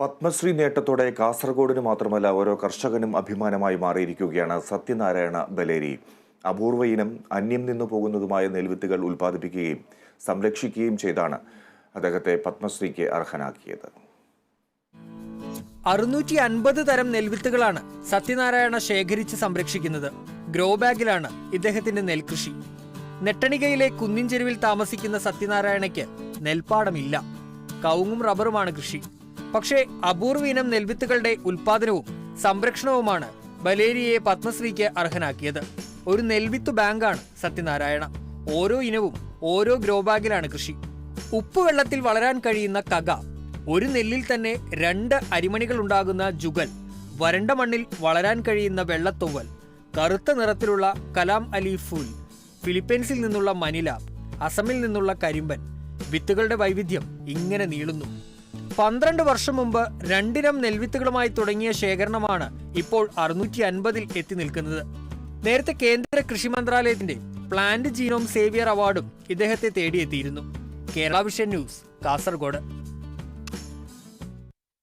പത്മശ്രീ നേട്ടത്തോടെ കാസർഗോഡിന് മാത്രമല്ല ഓരോ കർഷകനും അഭിമാനമായി മാറിയിരിക്കുകയാണ് സത്യനാരായണ ബലേരി. അപൂർവ ഇനം അന്യം നിന്നു പോകുന്നതുമായ നെൽവിത്തുകൾ ഉൽപ്പാദിപ്പിക്കുകയും സംരക്ഷിക്കുകയും ചെയ്താണ് അദ്ദേഹത്തെ പത്മശ്രീക്ക് അർഹനാക്കിയത്. 650 തരം നെൽവിത്തുകളാണ് സത്യനാരായണ ശേഖരിച്ച് സംരക്ഷിക്കുന്നത്. ഗ്രോ ബാഗിലാണ് ഇദ്ദേഹത്തിന്റെ നെൽകൃഷി. നെട്ടണികയിലെ കുന്നിൻ ചെരുവിൽ താമസിക്കുന്ന സത്യനാരായണയ്ക്ക് നെൽപ്പാടമില്ല. കവുങ്ങും റബ്ബറുമാണ് കൃഷി. പക്ഷേ അപൂർവ ഇനം നെൽവിത്തുകളുടെ ഉൽപാദനവും സംരക്ഷണവുമാണ് ബലേരിയെ പത്മശ്രീക്ക് അർഹനാക്കിയത്. ഒരു നെൽവിത്ത് ബാങ്കാണ് സത്യനാരായണ. ഓരോ ഇനവും ഓരോ ഗ്രോ ബാഗിലാണ് കൃഷി. ഉപ്പുവെള്ളത്തിൽ വളരാൻ കഴിയുന്ന കക, ഒരു നെല്ലിൽ തന്നെ 2 അരിമണികൾ ഉണ്ടാകുന്ന ജുഗൽ, വരണ്ട മണ്ണിൽ വളരാൻ കഴിയുന്ന വെള്ളത്തൂവൽ, കറുത്ത നിറത്തിലുള്ള കലാം അലി ഫൂൽ, ഫിലിപ്പീൻസിൽ നിന്നുള്ള മനില, അസമിൽ നിന്നുള്ള കരിമ്പൻ. വിത്തുകളുടെ വൈവിധ്യം ഇങ്ങനെ നീളുന്നു. 12 വർഷം മുമ്പ് 2 ഇനം നെൽവിത്തുകളുമായി തുടങ്ങിയ ശേഖരണമാണ് ഇപ്പോൾ 650-ൽ എത്തി നിൽക്കുന്നത്. നേരത്തെ കേന്ദ്ര കൃഷി മന്ത്രാലയത്തിന്റെ പ്ലാന്റ് ജീനോം സേവിയർ അവാർഡും ഇദ്ദേഹത്തെ തേടിയെത്തിയിരുന്നു. Kerala vision news, Kasaragod.